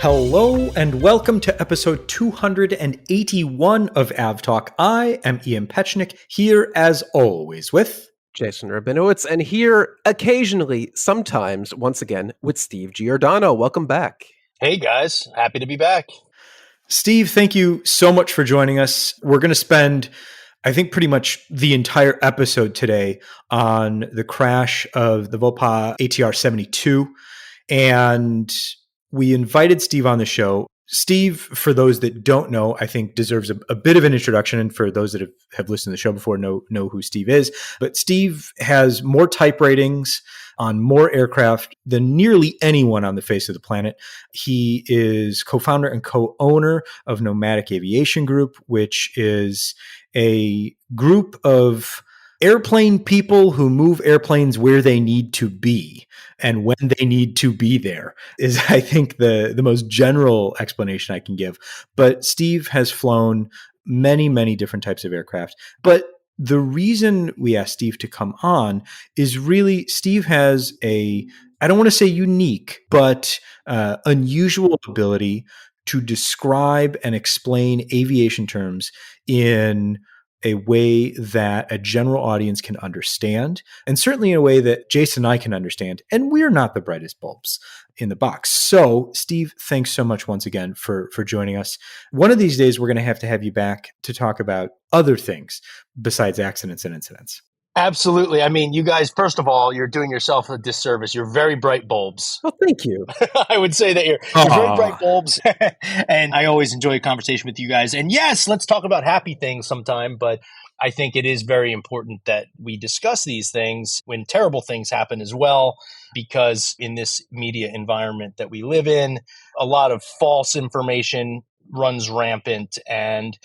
Hello and welcome to episode 281 of AvTalk. I am Ian Petchnick, here as always with Jason Rabinowitz, and here occasionally, sometimes, once again, with Steve Giordano. Welcome back. Hey guys, happy to be back. Steve, thank you so much for joining us. We're going to spend, I think, pretty much the entire episode today on the crash of the VoePass ATR 72. And we invited Steve on the show. Steve, for those that don't know, I think deserves a bit of an introduction. And for those that have listened to the show before, know who Steve is. But Steve has more type ratings on more aircraft than nearly anyone on the face of the planet. He is co-founder and co-owner of Nomadic Aviation Group, which is a group of airplane people who move airplanes where they need to be and when they need to be there is, I think, the most general explanation I can give. But Steve has flown many, many different types of aircraft. But the reason we asked Steve to come on is really Steve has I don't want to say unique, but unusual ability to describe and explain aviation terms in a way that a general audience can understand, and certainly in a way that Jason and I can understand. And we're not the brightest bulbs in the box. So, Steve, thanks so much once again for joining us. One of these days, we're going to have you back to talk about other things besides accidents and incidents. Absolutely. I mean, you guys, first of all, you're doing yourself a disservice. You're very bright bulbs. Oh, thank you. I would say that you're very bright bulbs. And I always enjoy a conversation with you guys. And yes, let's talk about happy things sometime. But I think it is very important that we discuss these things when terrible things happen as well, because in this media environment that we live in, a lot of false information runs rampant. And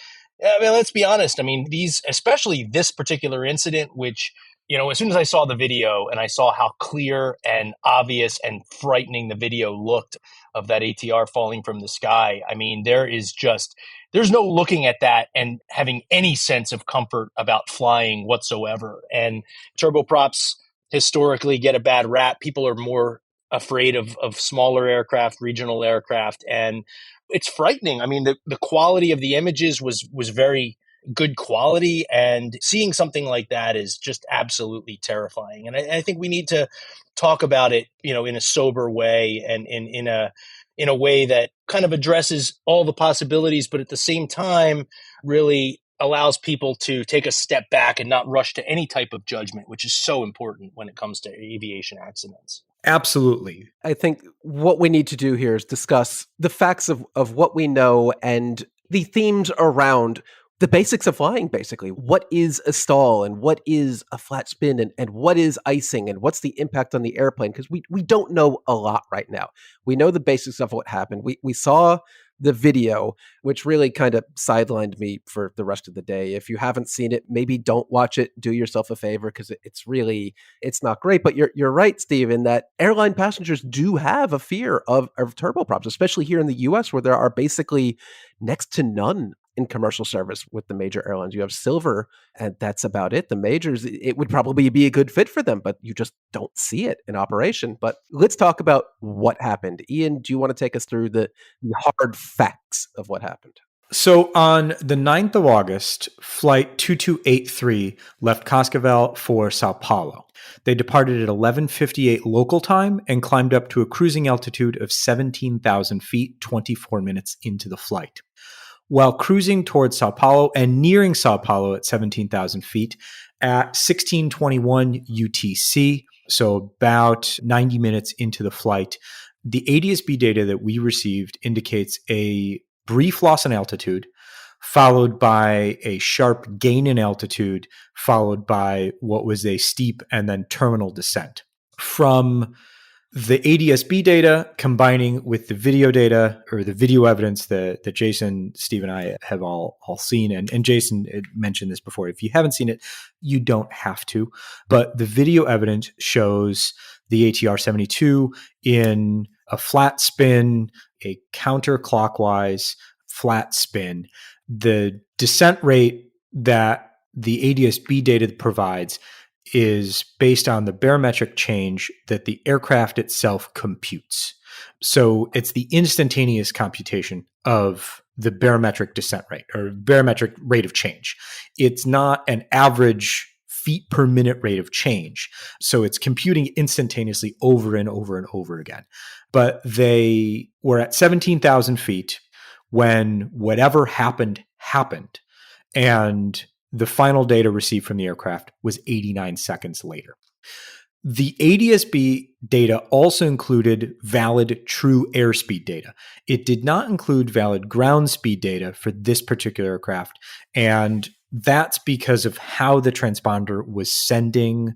I mean, let's be honest. I mean, especially this particular incident, which, as soon as I saw the video and I saw how clear and obvious and frightening the video looked of that ATR falling from the sky, I mean, there's no looking at that and having any sense of comfort about flying whatsoever. And turboprops historically get a bad rap. People are more afraid of smaller aircraft, regional aircraft, and it's frightening. I mean, the quality of the images was very good quality, and seeing something like that is just absolutely terrifying. And I think we need to talk about it, in a sober way and in a way that kind of addresses all the possibilities, but at the same time really allows people to take a step back and not rush to any type of judgment, which is so important when it comes to aviation accidents. Absolutely. I think what we need to do here is discuss the facts of what we know and the themes around the basics of flying, basically. What is a stall and what is a flat spin and what is icing and what's the impact on the airplane? Because we don't know a lot right now. We know the basics of what happened. We saw the video, which really kind of sidelined me for the rest of the day. If you haven't seen it, maybe don't watch it. Do yourself a favor, because it's not great. But you're right, Steve, in that airline passengers do have a fear of turboprops, especially here in the US, where there are basically next to none in commercial service with the major airlines. You have Silver, and that's about it. The majors, it would probably be a good fit for them, but you just don't see it in operation. But let's talk about what happened. Ian, do you want to take us through the hard facts of what happened? So on the 9th of August, Flight 2283 left Cascavel for Sao Paulo. They departed at 11:58 local time and climbed up to a cruising altitude of 17,000 feet, 24 minutes into the flight. While cruising towards Sao Paulo and nearing Sao Paulo at 17,000 feet at 1621 UTC, so about 90 minutes into the flight, the ADS-B data that we received indicates a brief loss in altitude, followed by a sharp gain in altitude, followed by what was a steep and then terminal descent. From the ADS-B data combining with the video data or the video evidence that Jason, Steve, and I have all seen, and Jason had mentioned this before. If you haven't seen it, you don't have to. But the video evidence shows the ATR 72 in a flat spin, a counterclockwise flat spin. The descent rate that the ADS-B data provides is based on the barometric change that the aircraft itself computes. So it's the instantaneous computation of the barometric descent rate or barometric rate of change. It's not an average feet per minute rate of change. So it's computing instantaneously over and over and over again. But they were at 17,000 feet when whatever happened. And the final data received from the aircraft was 89 seconds later. The ADS-B data also included valid true airspeed data. It did not include valid ground speed data for this particular aircraft. And that's because of how the transponder was sending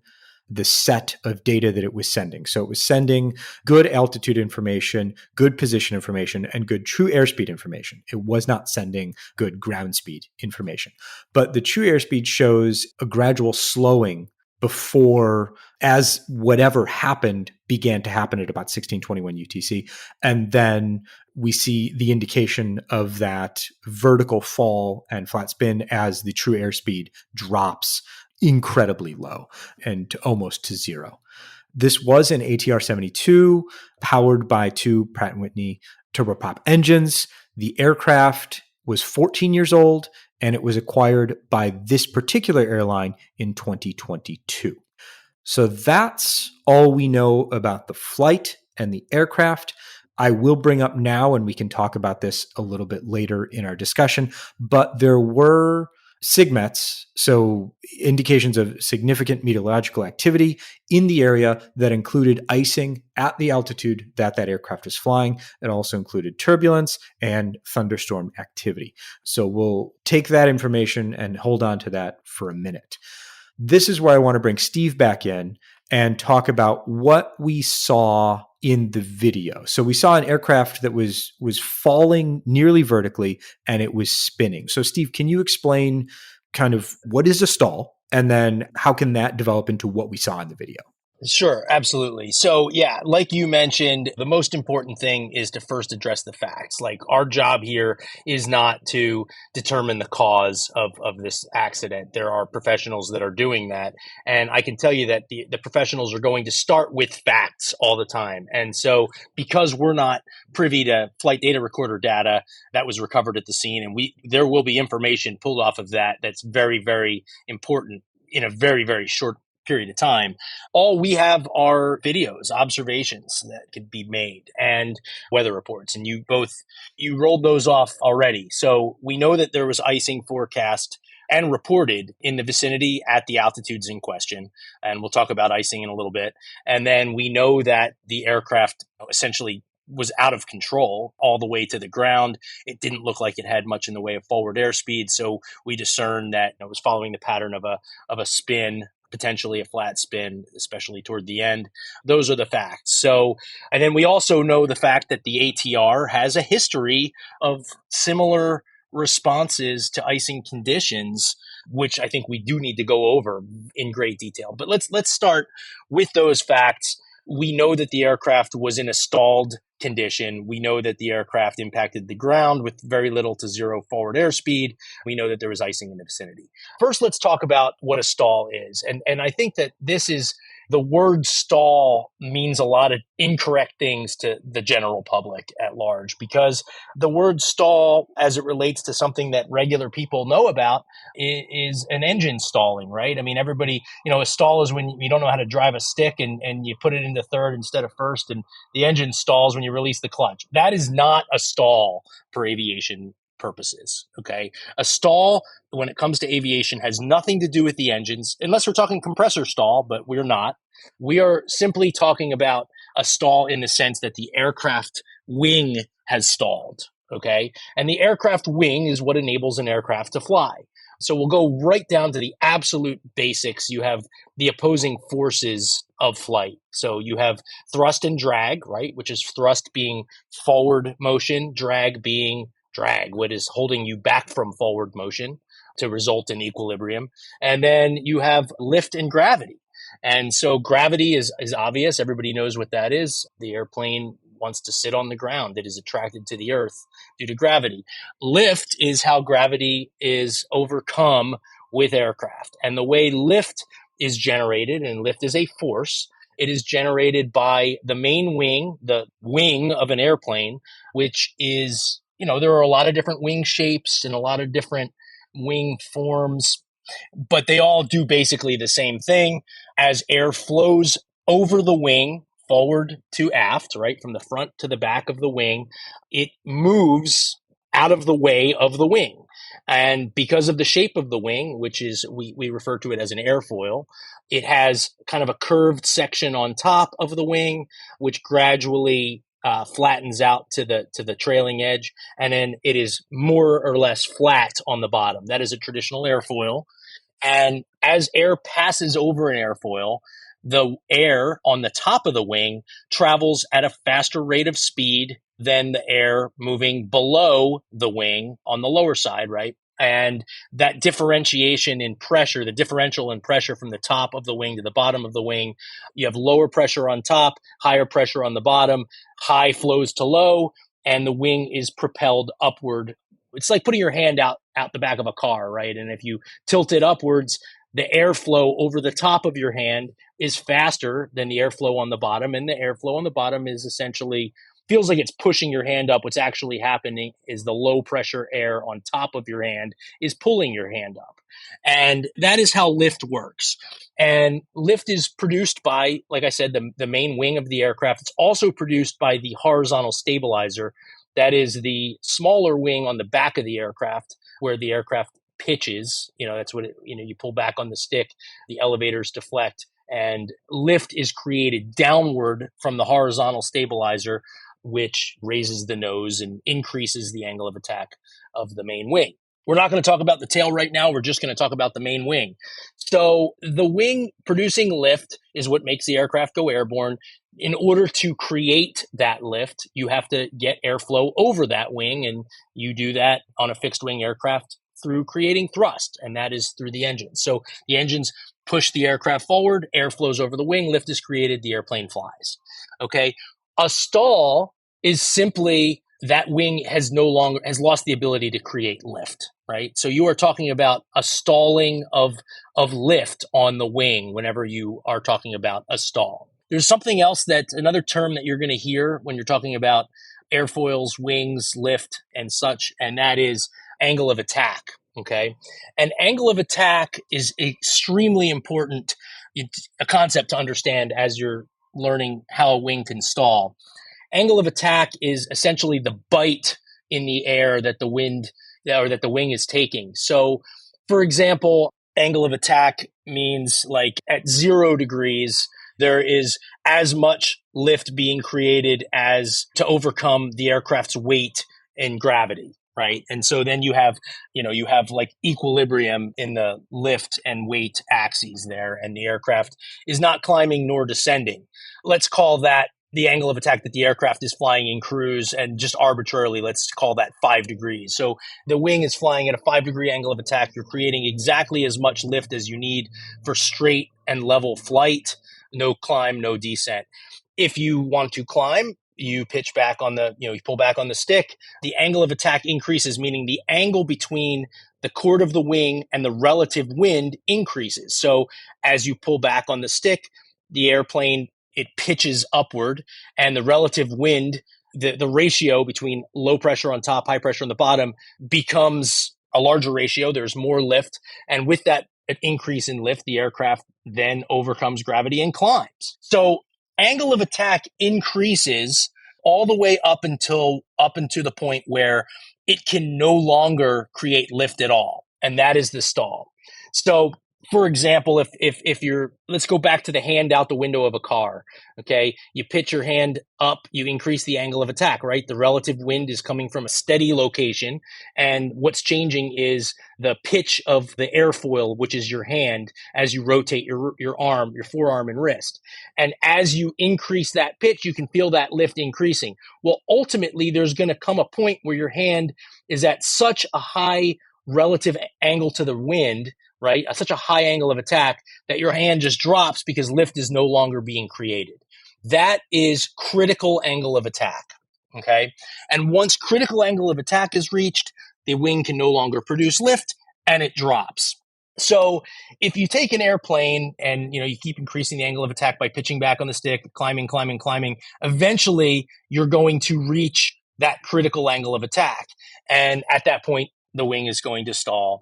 the set of data that it was sending. So it was sending good altitude information, good position information, and good true airspeed information. It was not sending good ground speed information. But the true airspeed shows a gradual slowing before, as whatever happened began to happen at about 1621 UTC. And then we see the indication of that vertical fall and flat spin as the true airspeed drops incredibly low and almost to zero. This was an ATR 72 powered by two Pratt & Whitney turboprop engines. The aircraft was 14 years old, and it was acquired by this particular airline in 2022. So that's all we know about the flight and the aircraft. I will bring up now, and we can talk about this a little bit later in our discussion, but there were SIGMETs, so indications of significant meteorological activity in the area that included icing at the altitude that aircraft was flying. It also included turbulence and thunderstorm activity. So we'll take that information and hold on to that for a minute. This is where I want to bring Steve back in and talk about what we saw in the video. So we saw an aircraft that was falling nearly vertically and it was spinning. So Steve, can you explain kind of what is a stall and then how can that develop into what we saw in the video? Sure, absolutely. So yeah, like you mentioned, the most important thing is to first address the facts. Like our job here is not to determine the cause of this accident. There are professionals that are doing that. And I can tell you that the professionals are going to start with facts all the time. And so because we're not privy to flight data recorder data that was recovered at the scene, and there will be information pulled off of that that's very, very important in a very, very short period of time. All we have are videos, observations that could be made, and weather reports. And you rolled those off already. So we know that there was icing forecast and reported in the vicinity at the altitudes in question. And we'll talk about icing in a little bit. And then we know that the aircraft essentially was out of control all the way to the ground. It didn't look like it had much in the way of forward airspeed. So we discerned that it was following the pattern of a spin, potentially a flat spin, especially toward the end. Those are the facts. So, and then we also know the fact that the ATR has a history of similar responses to icing conditions, which I think we do need to go over in great detail. But let's start with those facts. We know that the aircraft was in a stalled condition. We know that the aircraft impacted the ground with very little to zero forward airspeed. We know that there was icing in the vicinity. First, let's talk about what a stall is. And I think that the word stall means a lot of incorrect things to the general public at large, because the word stall, as it relates to something that regular people know about, is an engine stalling, right? I mean, everybody, a stall is when you don't know how to drive a stick and you put it into third instead of first, and the engine stalls when you release the clutch. That is not a stall for aviation purposes. Okay. A stall, when it comes to aviation, has nothing to do with the engines, unless we're talking compressor stall, but we're not. We are simply talking about a stall in the sense that the aircraft wing has stalled. Okay. And the aircraft wing is what enables an aircraft to fly. So we'll go right down to the absolute basics. You have the opposing forces of flight. So you have thrust and drag, right? Which is thrust being forward motion, drag being drag, what is holding you back from forward motion to result in equilibrium. And then you have lift and gravity. And so gravity is obvious. Everybody knows what that is. The airplane wants to sit on the ground. It is attracted to the earth due to gravity. Lift is how gravity is overcome with aircraft. And the way lift is generated, and lift is a force, It is generated by the main wing, the wing of an airplane, which is, there are a lot of different wing shapes and a lot of different wing forms, but they all do basically the same thing. As air flows over the wing, forward to aft, right, from the front to the back of the wing, it moves out of the way of the wing. And because of the shape of the wing, which is, we refer to it as an airfoil, it has kind of a curved section on top of the wing, which gradually flattens out to the trailing edge, and then it is more or less flat on the bottom. That is a traditional airfoil. And as air passes over an airfoil, the air on the top of the wing travels at a faster rate of speed than the air moving below the wing on the lower side, right? And that differentiation in pressure, the differential in pressure from the top of the wing to the bottom of the wing, you have lower pressure on top, higher pressure on the bottom, high flows to low, and the wing is propelled upward. It's like putting your hand out the back of a car, right? And if you tilt it upwards, the airflow over the top of your hand is faster than the airflow on the bottom. And the airflow on the bottom is essentially, feels like it's pushing your hand up. What's actually happening is the low pressure air on top of your hand is pulling your hand up. And that is how lift works. And lift is produced by, like I said, the main wing of the aircraft. It's also produced by the horizontal stabilizer. That is the smaller wing on the back of the aircraft where the aircraft pitches. That's what you pull back on the stick, the elevators deflect, and lift is created downward from the horizontal stabilizer, which raises the nose and increases the angle of attack of the main wing. We're not going to talk about the tail right now. We're just going to talk about the main wing. So the wing producing lift is what makes the aircraft go airborne. In order to create that lift, you have to get airflow over that wing, and you do that on a fixed wing aircraft through creating thrust, and that is through the engines. So the engines push the aircraft forward, air flows over the wing, lift is created, the airplane flies. Okay. A stall is simply that wing has lost the ability to create lift, right? So you are talking about a stalling of lift on the wing whenever you are talking about a stall. There's something else, another term that you're going to hear when you're talking about airfoils, wings, lift, and such, and that is angle of attack. Okay. And angle of attack is extremely important, a concept to understand as you're learning how a wing can stall. Angle of attack is essentially the bite in the air that the wing is taking. So, for example, angle of attack means like at 0 degrees, there is as much lift being created as to overcome the aircraft's weight and gravity, right? And so then you have like equilibrium in the lift and weight axes there, and the aircraft is not climbing nor descending. Let's call that the angle of attack that the aircraft is flying in cruise, and just arbitrarily, let's call that 5 degrees. So the wing is flying at a 5-degree angle of attack. You're creating exactly as much lift as you need for straight and level flight, no climb, no descent. If you want to climb, you pitch back on you pull back on the stick. The angle of attack increases, meaning the angle between the chord of the wing and the relative wind increases. So as you pull back on the stick, the airplane, it pitches upward, and the relative wind, the ratio between low pressure on top, high pressure on the bottom becomes a larger ratio. There's more lift. And with that increase in lift, the aircraft then overcomes gravity and climbs. So angle of attack increases all the way up into the point where it can no longer create lift at all. And that is the stall. So for example, if you're, let's go back to the hand out the window of a car. Okay. You pitch your hand up, you increase the angle of attack, right? The relative wind is coming from a steady location. And what's changing is the pitch of the airfoil, which is your hand, as you rotate your arm, your forearm and wrist. And as you increase that pitch, you can feel that lift increasing. Well, ultimately, there's going to come a point where your hand is at such a high relative angle to the wind, right? Such a high angle of attack that your hand just drops because lift is no longer being created. That is critical angle of attack. Okay. And once critical angle of attack is reached, the wing can no longer produce lift and it drops. So if you take an airplane and you keep increasing the angle of attack by pitching back on the stick, climbing, eventually you're going to reach that critical angle of attack. And at that point, the wing is going to stall,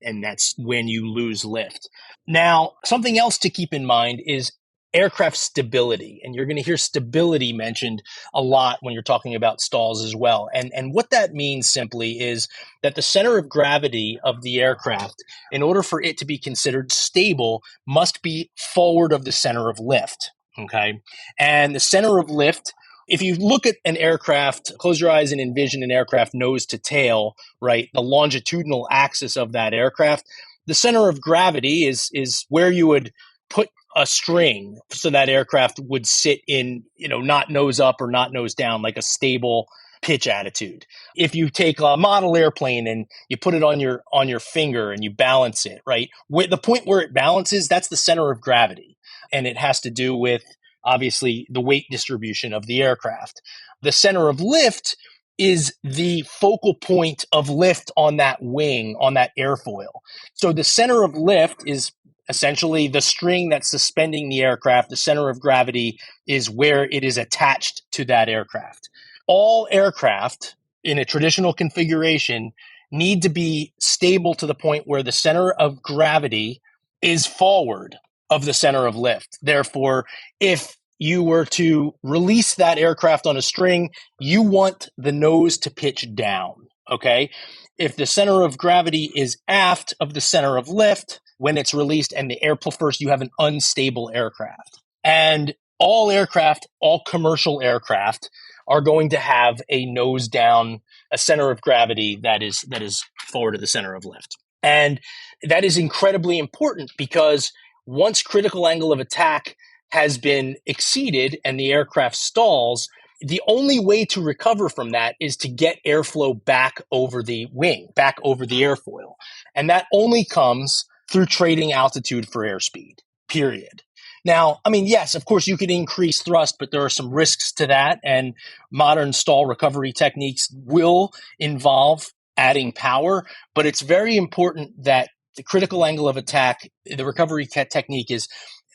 and that's when you lose lift. Now, something else to keep in mind is aircraft stability. And you're going to hear stability mentioned a lot when you're talking about stalls as well. And what that means simply is that the center of gravity of the aircraft, in order for it to be considered stable, must be forward of the center of lift. Okay. And the center of lift, if you look at an aircraft, close your eyes and envision an aircraft nose to tail, right? The longitudinal axis of that aircraft, the center of gravity is where you would put a string so that aircraft would sit in, not nose up or not nose down, like a stable pitch attitude. If you take a model airplane and you put it on your finger and you balance it, right? The point where it balances, that's the center of gravity. And it has to do with, obviously, the weight distribution of the aircraft. The center of lift is the focal point of lift on that wing, on that airfoil. So the center of lift is essentially the string that's suspending the aircraft. The center of gravity is where it is attached to that aircraft. All aircraft in a traditional configuration need to be stable to the point where the center of gravity is forward of the center of lift. Therefore, if you were to release that aircraft on a string, you want the nose to pitch down, okay? If the center of gravity is aft of the center of lift, when it's released and the first, you have an unstable aircraft. And all aircraft, all commercial aircraft, are going to have a nose down, a center of gravity that is forward of the center of lift. And that is incredibly important because once critical angle of attack has been exceeded and the aircraft stalls, the only way to recover from that is to get airflow back over the wing, back over the airfoil. And that only comes through trading altitude for airspeed, period. Now, yes, of course, you could increase thrust, but there are some risks to that. And modern stall recovery techniques will involve adding power. But it's very important that the critical angle of attack, the recovery technique is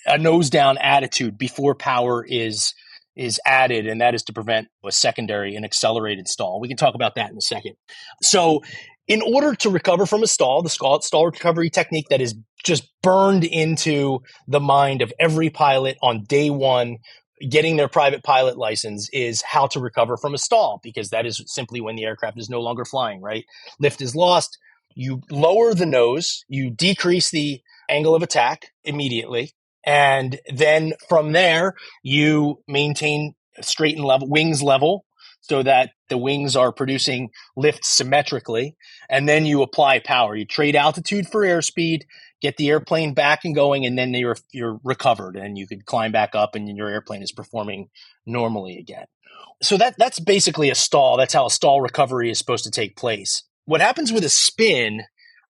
a nose down attitude before power is added, and that is to prevent a secondary and accelerated stall. We can talk about that in a second. So in order to recover from a stall, the stall recovery technique that is just burned into the mind of every pilot on day one getting their private pilot license is how to recover from a stall, because that is simply when the aircraft is no longer flying, right? Lift is lost. You lower the nose, you decrease the angle of attack immediately. And then from there, you maintain straight and level, wings level, so that the wings are producing lift symmetrically. And then you apply power. You trade altitude for airspeed, get the airplane back and going, and then you're recovered, and you could climb back up, and your airplane is performing normally again. So that's basically a stall. That's how a stall recovery is supposed to take place. What happens with a spin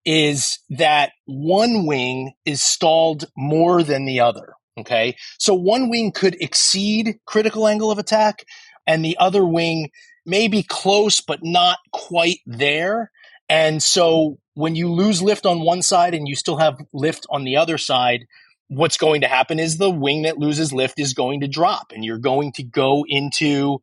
is that one wing is stalled more than the other, okay? So one wing could exceed critical angle of attack, and the other wing may be close but not quite there. And so when you lose lift on one side and you still have lift on the other side, what's going to happen is the wing that loses lift is going to drop, and you're going to go into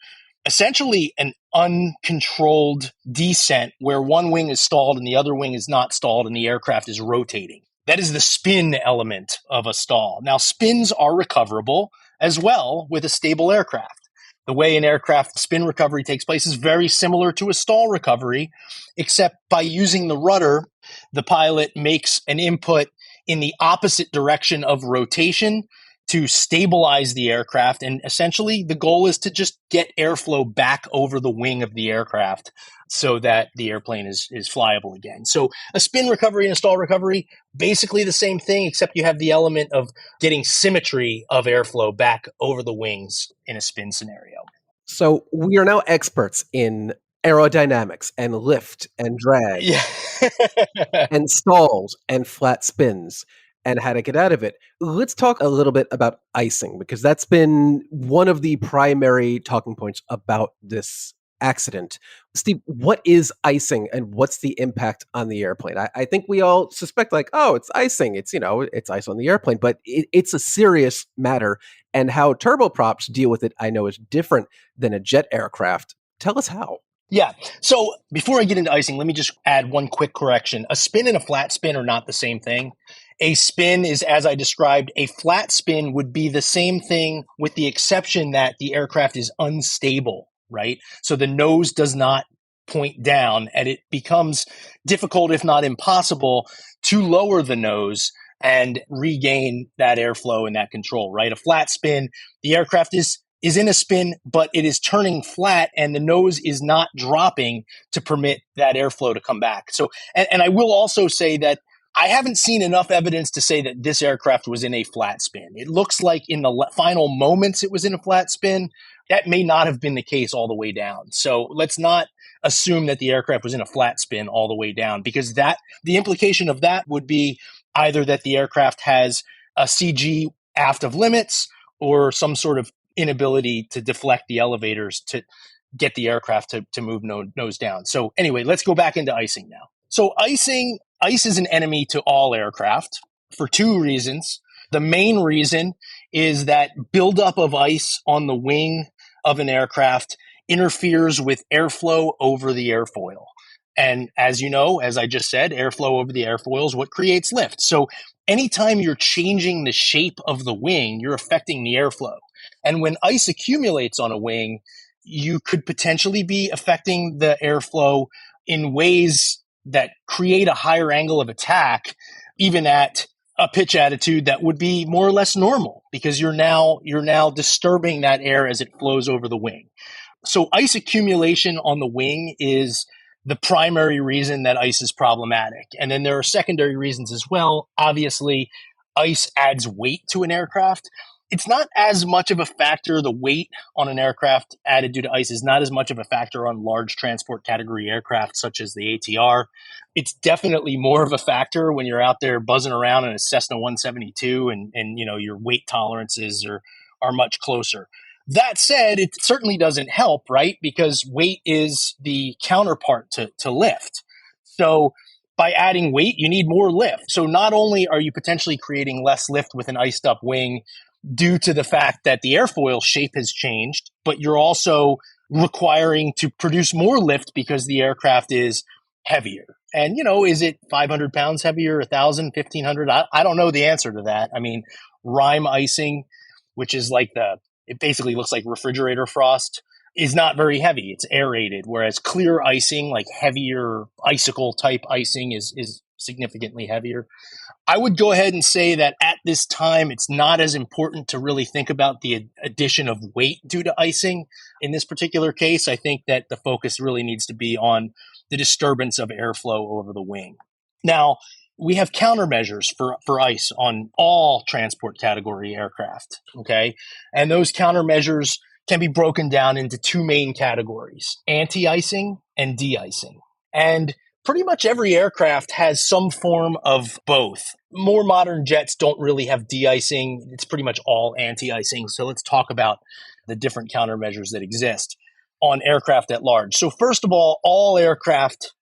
essentially an uncontrolled descent where one wing is stalled and the other wing is not stalled and the aircraft is rotating. That is the spin element of a stall. Now, spins are recoverable as well with a stable aircraft. The way an aircraft spin recovery takes place is very similar to a stall recovery, except by using the rudder, the pilot makes an input in the opposite direction of rotation to stabilize the aircraft. And essentially, the goal is to just get airflow back over the wing of the aircraft so that the airplane is flyable again. So a spin recovery and a stall recovery, basically the same thing, except you have the element of getting symmetry of airflow back over the wings in a spin scenario. So we are now experts in aerodynamics and lift and drag and stalls and flat spins and how to get out of it. Let's talk a little bit about icing, because that's been one of the primary talking points about this accident. Steve, what is icing and what's the impact on the airplane? I think we all suspect like, oh, it's icing. It's, it's ice on the airplane, but it's a serious matter. And how turboprops deal with it, I know, is different than a jet aircraft. Tell us how. Yeah. So before I get into icing, let me just add one quick correction. A spin and a flat spin are not the same thing. A spin is, as I described, a flat spin would be the same thing with the exception that the aircraft is unstable, right? So the nose does not point down and it becomes difficult, if not impossible, to lower the nose and regain that airflow and that control, right? A flat spin, the aircraft is in a spin, but it is turning flat and the nose is not dropping to permit that airflow to come back. So, and I will also say that I haven't seen enough evidence to say that this aircraft was in a flat spin. It looks like in the final moments it was in a flat spin. That may not have been the case all the way down. So let's not assume that the aircraft was in a flat spin all the way down, because that the implication of that would be either that the aircraft has a CG aft of limits or some sort of inability to deflect the elevators to get the aircraft to move nose down. So anyway, let's go back into icing now. So ice is an enemy to all aircraft for two reasons. The main reason is that buildup of ice on the wing of an aircraft interferes with airflow over the airfoil. And as you know, as I just said, airflow over the airfoil is what creates lift. So anytime you're changing the shape of the wing, you're affecting the airflow. And when ice accumulates on a wing, you could potentially be affecting the airflow in ways that create a higher angle of attack, even at a pitch attitude that would be more or less normal, because you're now disturbing that air as it flows over the wing. So ice accumulation on the wing is the primary reason that ice is problematic. And then there are secondary reasons as well. Obviously, ice adds weight to an aircraft. It's not as much of a factor. The weight on an aircraft added due to ice is not as much of a factor on large transport category aircraft such as the ATR. It's definitely more of a factor when you're out there buzzing around in a Cessna 172 and your weight tolerances are much closer. That said, it certainly doesn't help, right? Because weight is the counterpart to lift. So by adding weight, you need more lift. So not only are you potentially creating less lift with an iced up wing due to the fact that the airfoil shape has changed, but you're also requiring to produce more lift because the aircraft is heavier. And, is it 500 pounds heavier, 1,000, 1,500? I don't know the answer to that. I mean, rime icing, which is it basically looks like refrigerator frost, is not very heavy. It's aerated, whereas clear icing, like heavier icicle type icing, is significantly heavier. I would go ahead and say that at this time, it's not as important to really think about the addition of weight due to icing. In this particular case, I think that the focus really needs to be on the disturbance of airflow over the wing. Now, we have countermeasures for ice on all transport category aircraft, okay? And those countermeasures can be broken down into two main categories, anti-icing and de-icing. And pretty much every aircraft has some form of both. More modern jets don't really have de-icing. It's pretty much all anti-icing. So let's talk about the different countermeasures that exist on aircraft at large. So first of all aircraft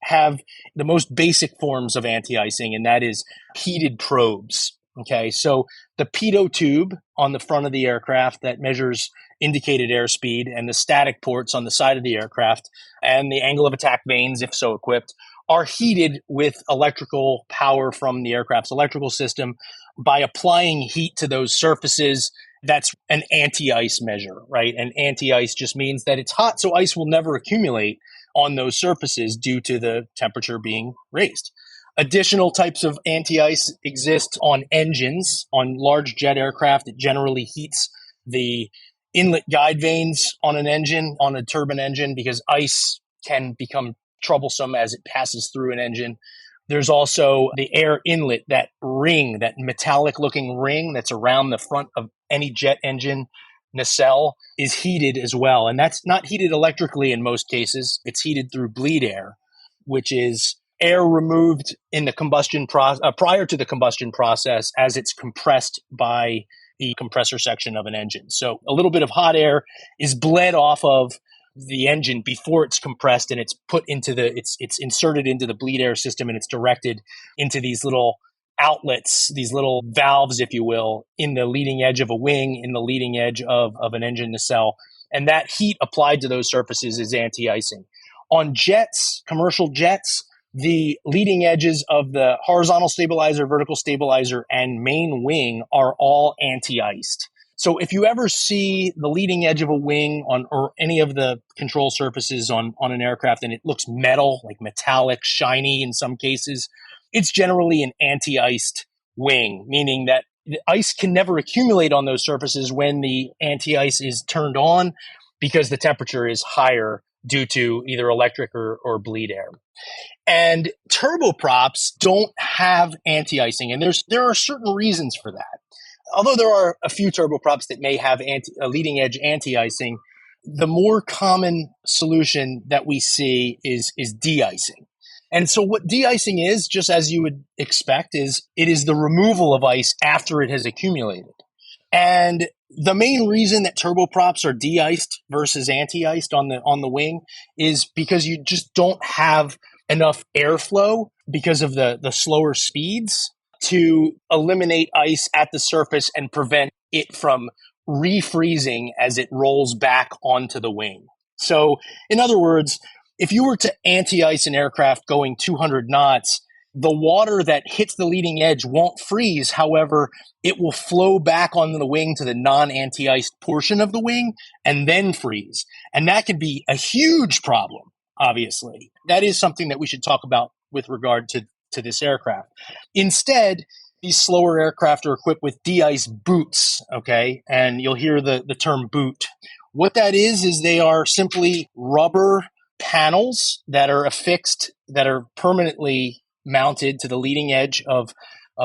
have the most basic forms of anti-icing, and that is heated probes. Okay, so the pitot tube on the front of the aircraft that measures indicated airspeed, and the static ports on the side of the aircraft, and the angle of attack vanes, if so equipped, are heated with electrical power from the aircraft's electrical system. By applying heat to those surfaces, that's an anti-ice measure, right? And anti-ice just means that it's hot, so ice will never accumulate on those surfaces due to the temperature being raised. Additional types of anti-ice exist on engines. On large jet aircraft, it generally heats the inlet guide vanes on an engine, on a turbine engine, because ice can become troublesome as it passes through an engine. There's also the air inlet, that ring, that metallic looking ring that's around the front of any jet engine nacelle is heated as well. And that's not heated electrically in most cases. It's heated through bleed air, which is air removed in the combustion prior to the combustion process as it's compressed by the compressor section of an engine. So a little bit of hot air is bled off of the engine before it's compressed and it's put into it's inserted into the bleed air system, and it's directed into these little outlets, these little valves, if you will, in the leading edge of a wing, in the leading edge of an engine nacelle. And that heat applied to those surfaces is anti-icing. On jets, commercial jets, the leading edges of the horizontal stabilizer, vertical stabilizer, and main wing are all anti-iced. So if you ever see the leading edge of a wing or any of the control surfaces on an aircraft and it looks metal, like metallic, shiny in some cases, it's generally an anti-iced wing, meaning that the ice can never accumulate on those surfaces when the anti-ice is turned on because the temperature is higher due to either electric or bleed air. And turboprops don't have anti-icing, and there are certain reasons for that. Although there are a few turboprops that may have a leading edge anti-icing, the more common solution that we see is de-icing. And so what de-icing is, just as you would expect, is it is the removal of ice after it has accumulated. And the main reason that turboprops are de-iced versus anti-iced on the wing is because you just don't have enough airflow because of the slower speeds to eliminate ice at the surface and prevent it from refreezing as it rolls back onto the wing. So, in other words, if you were to anti-ice an aircraft going 200 knots, the water that hits the leading edge won't freeze. However, it will flow back onto the wing to the non-anti-iced portion of the wing and then freeze. And that could be a huge problem, obviously. That is something that we should talk about with regard to this aircraft. Instead, these slower aircraft are equipped with de-ice boots, okay? And you'll hear the term boot. What that is they are simply rubber panels that are affixed, that are permanently mounted to the leading edge of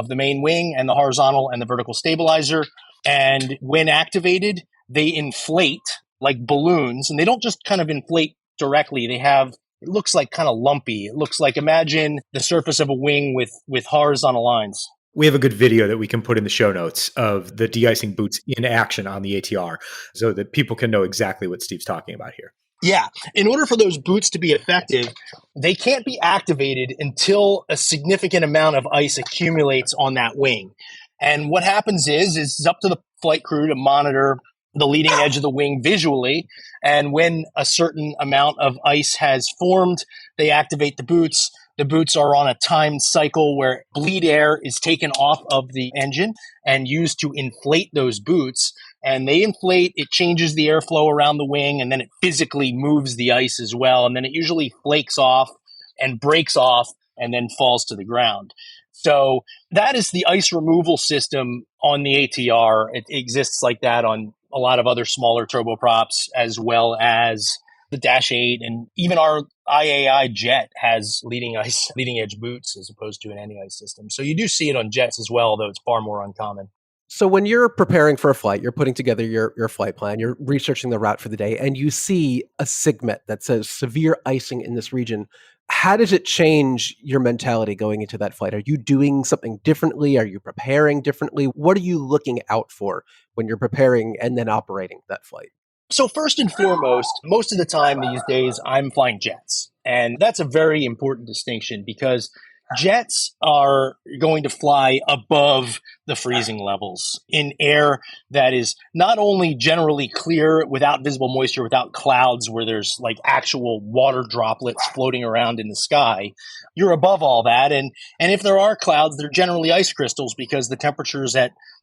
the main wing and the horizontal and the vertical stabilizer. And when activated, they inflate like balloons, and they don't just kind of inflate directly. It looks like kind of lumpy. It looks like, imagine the surface of a wing with horizontal lines. We have a good video that we can put in the show notes of the de-icing boots in action on the ATR so that people can know exactly what Steve's talking about here. Yeah. In order for those boots to be effective, they can't be activated until a significant amount of ice accumulates on that wing. And what happens is it's up to the flight crew to monitor the leading edge of the wing visually. And when a certain amount of ice has formed, they activate the boots. The boots are on a timed cycle where bleed air is taken off of the engine and used to inflate those boots. And they inflate, it changes the airflow around the wing, and then it physically moves the ice as well. And then it usually flakes off and breaks off and then falls to the ground. So that is the ice removal system on the ATR. It exists like that on a lot of other smaller turboprops, as well as the Dash 8, and even our IAI jet has leading edge boots as opposed to an anti-ice system. So you do see it on jets as well, though it's far more uncommon. So when you're preparing for a flight, you're putting together your flight plan, you're researching the route for the day, and you see a SIGMET that says severe icing in this region. How does it change your mentality going into that flight? Are you doing something differently? Are you preparing differently? What are you looking out for when you're preparing and then operating that flight? So first and foremost, most of the time these days, I'm flying jets. And that's a very important distinction because jets are going to fly above the freezing levels in air that is not only generally clear, without visible moisture, without clouds where there's like actual water droplets floating around in the sky. You're above all that. And if there are clouds, they're generally ice crystals because the temperatures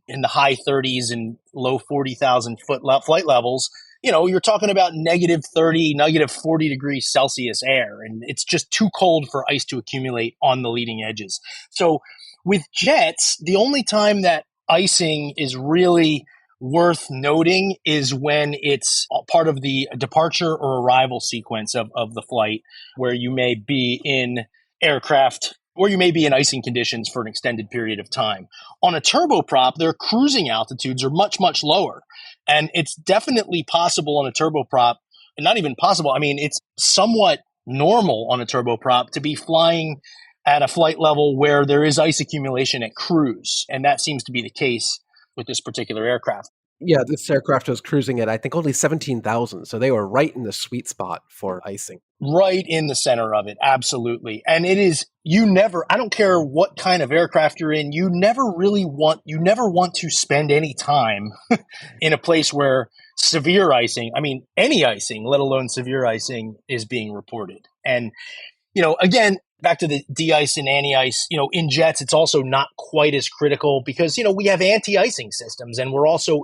in the high 30s and low 40,000 foot flight levels, you're talking about negative 30, negative 40 degrees Celsius air, and it's just too cold for ice to accumulate on the leading edges. So with jets, the only time that icing is really worth noting is when it's part of the departure or arrival sequence of the flight, where you may be in aircraft or you may be in icing conditions for an extended period of time. On a turboprop, their cruising altitudes are much, much lower. And it's definitely possible on a turboprop, and not even possible, it's somewhat normal on a turboprop to be flying at a flight level where there is ice accumulation at cruise. And that seems to be the case with this particular aircraft. Yeah, this aircraft was cruising at, I think, only 17,000. So they were right in the sweet spot for icing. Right in the center of it. Absolutely. And it is, I don't care what kind of aircraft you're in, you never want to spend any time in a place where severe icing, I mean, any icing, let alone severe icing, is being reported. And, again, back to the de-ice and anti-ice, in jets, it's also not quite as critical because, we have anti-icing systems, and we're also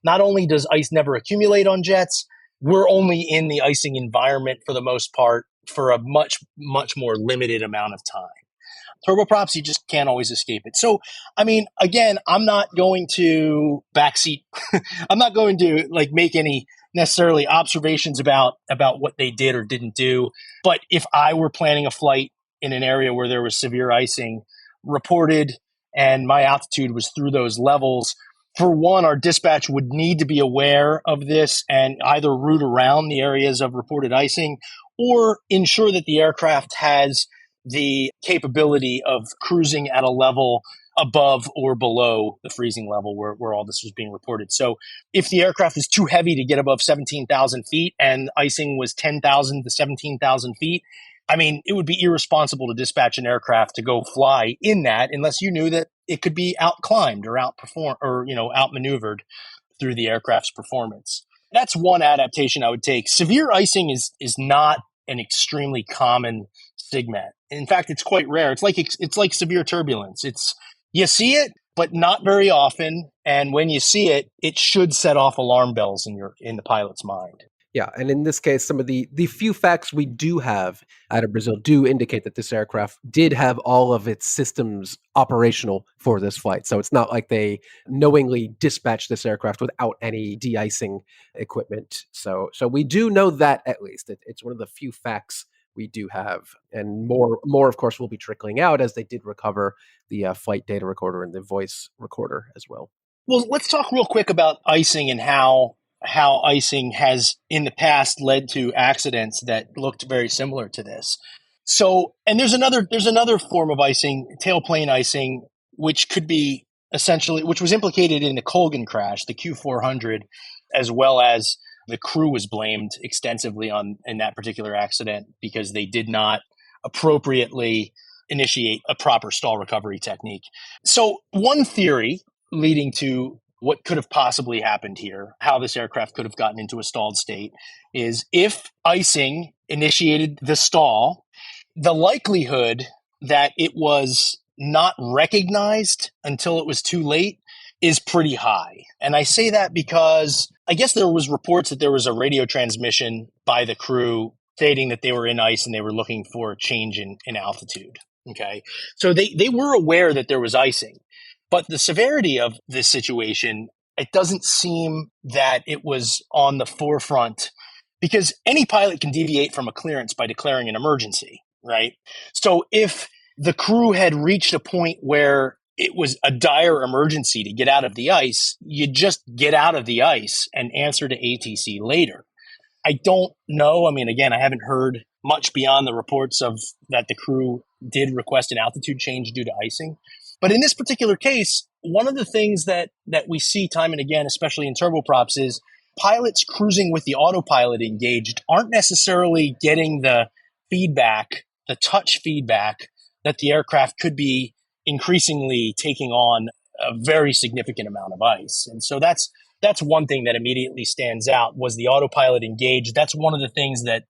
not only does ice never accumulate on jets, we're only in the icing environment for the most part for a much, much more limited amount of time. Turboprops, you just can't always escape it. So, I mean, again, I'm not going to backseat. I'm not going to make any necessarily observations about what they did or didn't do. But if I were planning a flight in an area where there was severe icing reported and my altitude was through those levels, for one, our dispatch would need to be aware of this and either route around the areas of reported icing or ensure that the aircraft has the capability of cruising at a level above or below the freezing level where all this was being reported. So if the aircraft is too heavy to get above 17,000 feet and icing was 10,000 to 17,000 feet, I mean, it would be irresponsible to dispatch an aircraft to go fly in that unless you knew that it could be outclimbed or outmaneuvered through the aircraft's performance. That's one adaptation I would take. Severe icing is not an extremely common SIGMET. In fact, it's quite rare. It's like severe turbulence. You see it, but not very often. And when you see it, it should set off alarm bells in the pilot's mind. Yeah, and in this case, some of the few facts we do have out of Brazil do indicate that this aircraft did have all of its systems operational for this flight. So it's not like they knowingly dispatched this aircraft without any de-icing equipment. So we do know that at least. It's one of the few facts we do have. And more, of course, will be trickling out as they did recover the flight data recorder and the voice recorder as well. Well, let's talk real quick about icing and how icing has in the past led to accidents that looked very similar to this. So, and there's another form of icing, tailplane icing, which was implicated in the Colgan crash, the Q400, as well as the crew was blamed extensively in that particular accident because they did not appropriately initiate a proper stall recovery technique. So one theory leading to what could have possibly happened here, how this aircraft could have gotten into a stalled state, is if icing initiated the stall, the likelihood that it was not recognized until it was too late is pretty high. And I say that because I guess there was reports that there was a radio transmission by the crew stating that they were in ice and they were looking for a change in altitude. Okay. So they were aware that there was icing. But the severity of this situation, it doesn't seem that it was on the forefront because any pilot can deviate from a clearance by declaring an emergency, right? So if the crew had reached a point where it was a dire emergency to get out of the ice, you just get out of the ice and answer to ATC later. I don't know. I mean, again, I haven't heard much beyond the reports of that the crew did request an altitude change due to icing. But in this particular case, one of the things that we see time and again, especially in turboprops, is pilots cruising with the autopilot engaged aren't necessarily getting the feedback, the touch feedback that the aircraft could be increasingly taking on a very significant amount of ice. And so that's one thing that immediately stands out was the autopilot engaged. That's one of the things that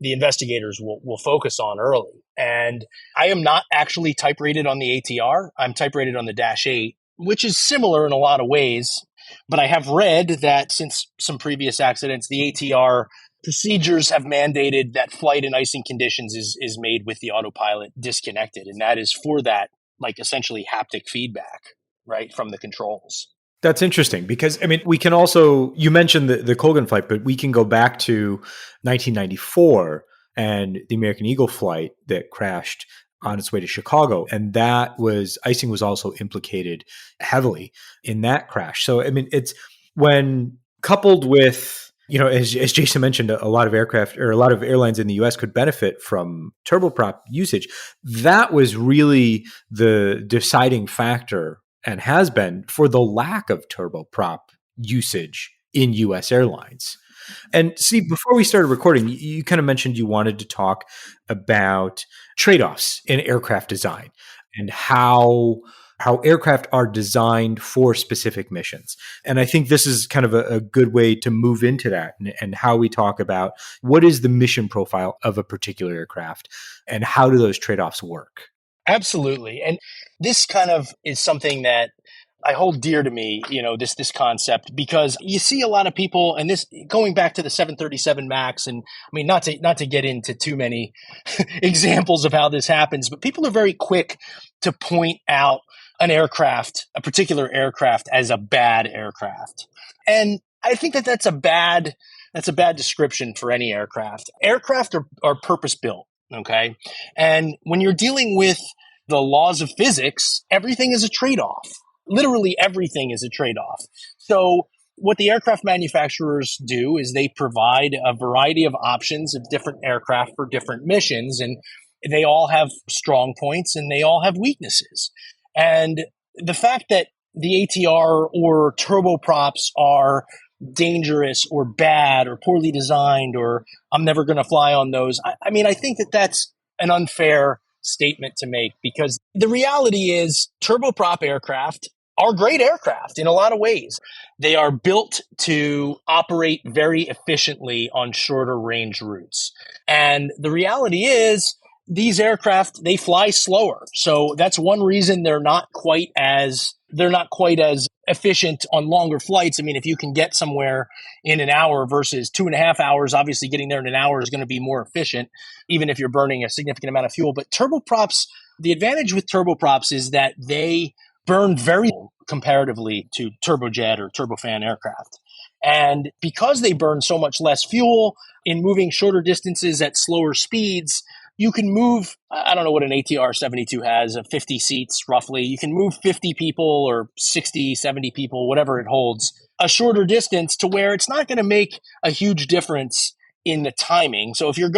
the investigators will focus on early. And I am not actually type rated on the ATR. I'm type rated on the Dash 8, which is similar in a lot of ways. But I have read that since some previous accidents, the ATR procedures have mandated that flight in icing conditions is made with the autopilot disconnected. And that is for that, essentially haptic feedback, right, from the controls. That's interesting because, I mean, we can also, you mentioned the Colgan flight, but we can go back to 1994 and the American Eagle flight that crashed on its way to Chicago. And icing was also implicated heavily in that crash. So, I mean, it's when coupled with, as Jason mentioned, a lot of aircraft or a lot of airlines in the US could benefit from turboprop usage. That was really the deciding factor and has been for the lack of turboprop usage in US airlines. And Steve, before we started recording, you kind of mentioned you wanted to talk about trade-offs in aircraft design and how aircraft are designed for specific missions. And I think this is kind of a good way to move into that and how we talk about what is the mission profile of a particular aircraft and how do those trade-offs work? Absolutely. And this kind of is something that I hold dear to me, this concept, because you see a lot of people, and this going back to the 737 MAX, and I mean, not to get into too many examples of how this happens, but people are very quick to point out a particular aircraft as a bad aircraft. And I think that that's a bad description for any aircraft. Aircraft are purpose built. Okay. And when you're dealing with the laws of physics, everything is a trade-off. Literally everything is a trade-off. So what the aircraft manufacturers do is they provide a variety of options of different aircraft for different missions, and they all have strong points and they all have weaknesses. And the fact that the ATR or turboprops are dangerous or bad or poorly designed or I'm never going to fly on those, I think that that's an unfair statement to make, because the reality is turboprop aircraft are great aircraft in a lot of ways. They are built to operate very efficiently on shorter range routes. And the reality is these aircraft, they fly slower. So that's one reason they're not quite as efficient on longer flights. I mean, if you can get somewhere in an hour versus 2.5 hours, obviously getting there in an hour is going to be more efficient, even if you're burning a significant amount of fuel. But turboprops, the advantage with turboprops is that they burn very low comparatively to turbojet or turbofan aircraft. And because they burn so much less fuel in moving shorter distances at slower speeds, you can move, I don't know what an ATR 72 has, 50 seats roughly. You can move 50 people or 60, 70 people, whatever it holds, a shorter distance to where it's not going to make a huge difference in the timing. So if you're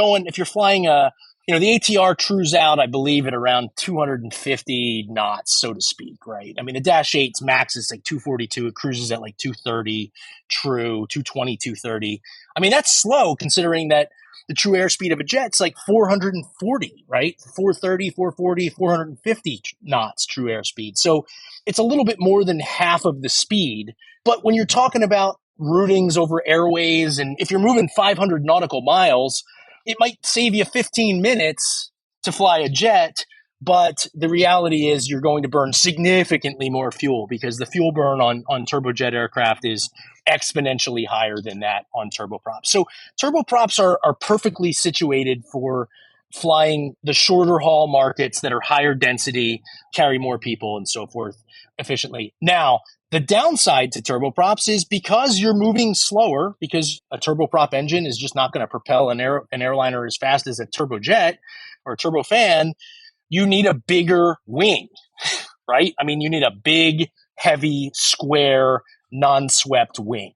flying the ATR cruise out, I believe, at around 250 knots, so to speak, right? I mean, the Dash 8's max is like 242. It cruises at like 230, true, 220, 230. I mean, that's slow considering that the true airspeed of a jet's like 440, right? 430, 440, 450 knots true airspeed. So it's a little bit more than half of the speed. But when you're talking about routings over airways, and if you're moving 500 nautical miles, it might save you 15 minutes to fly a jet, but the reality is you're going to burn significantly more fuel because the fuel burn on turbojet aircraft is exponentially higher than that on turboprops. So turboprops are perfectly situated for flying the shorter haul markets that are higher density, carry more people and so forth efficiently. Now, the downside to turboprops is because you're moving slower, because a turboprop engine is just not going to propel an airliner as fast as a turbojet or a turbofan, you need a bigger wing, right? I mean, you need a big, heavy, square, non-swept wing.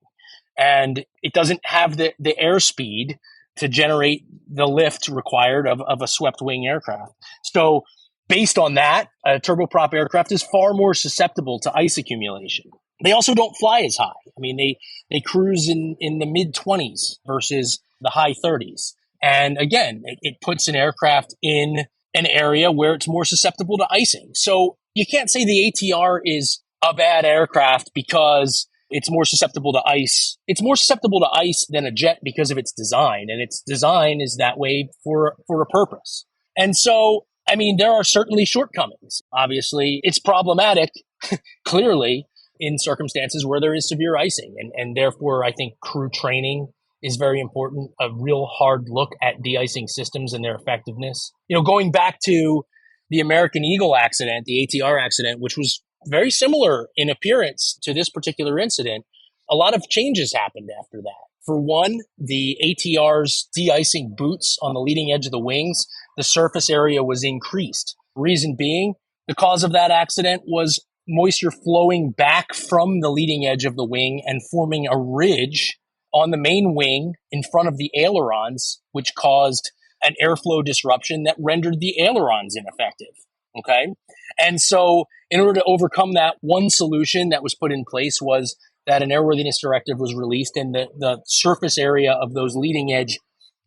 And it doesn't have the airspeed to generate the lift required of a swept wing aircraft. So based on that, a turboprop aircraft is far more susceptible to ice accumulation. They also don't fly as high. I mean, they cruise in the mid-20s versus the high 30s. And again, it puts an aircraft in an area where it's more susceptible to icing. So you can't say the ATR is a bad aircraft because it's more susceptible to ice. It's more susceptible to ice than a jet because of its design. And its design is that way for a purpose. And so, I mean, there are certainly shortcomings. Obviously, it's problematic, clearly, in circumstances where there is severe icing. And therefore, I think crew training is very important, a real hard look at de-icing systems and their effectiveness. You know, going back to the American Eagle accident, the ATR accident, which was very similar in appearance to this particular incident, a lot of changes happened after that. For one, the ATR's de-icing boots on the leading edge of the wings, the surface area was increased. Reason being, the cause of that accident was moisture flowing back from the leading edge of the wing and forming a ridge on the main wing in front of the ailerons, which caused an airflow disruption that rendered the ailerons ineffective. Okay. And so in order to overcome that, one solution that was put in place was that an airworthiness directive was released, and the surface area of those leading edge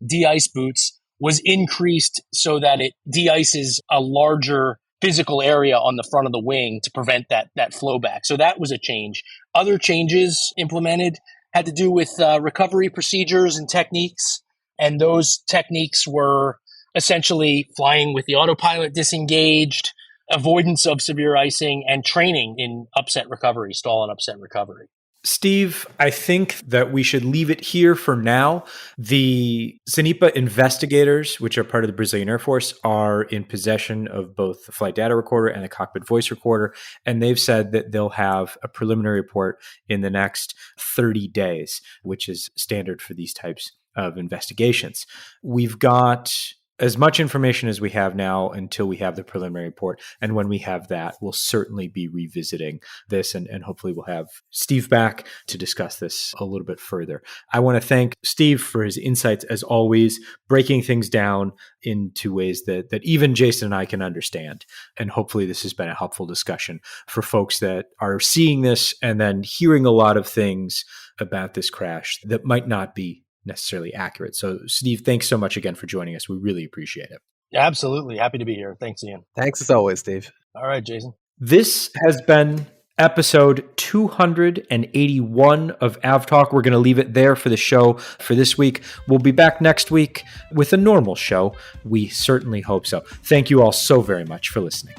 de-ice boots was increased so that it de-ices a larger physical area on the front of the wing to prevent that flow back. So that was a change. Other changes implemented had to do with recovery procedures and techniques. And those techniques were essentially flying with the autopilot disengaged, avoidance of severe icing, and training in upset recovery, stall and upset recovery. Steve, I think that we should leave it here for now. The Zanipa investigators, which are part of the Brazilian Air Force, are in possession of both the flight data recorder and the cockpit voice recorder, and they've said that they'll have a preliminary report in the next 30 days, which is standard for these types of investigations. We've got as much information as we have now until we have the preliminary report. And when we have that, we'll certainly be revisiting this, and hopefully we'll have Steve back to discuss this a little bit further. I want to thank Steve for his insights, as always, breaking things down into ways that even Jason and I can understand. And hopefully this has been a helpful discussion for folks that are seeing this and then hearing a lot of things about this crash that might not be necessarily accurate. So Steve, thanks so much again for joining us. We really appreciate it. Absolutely. Happy to be here. Thanks, Ian. Thanks as always, Steve. All right, Jason. This has been episode 281 of AvTalk. We're going to leave it there for the show for this week. We'll be back next week with a normal show. We certainly hope so. Thank you all so very much for listening.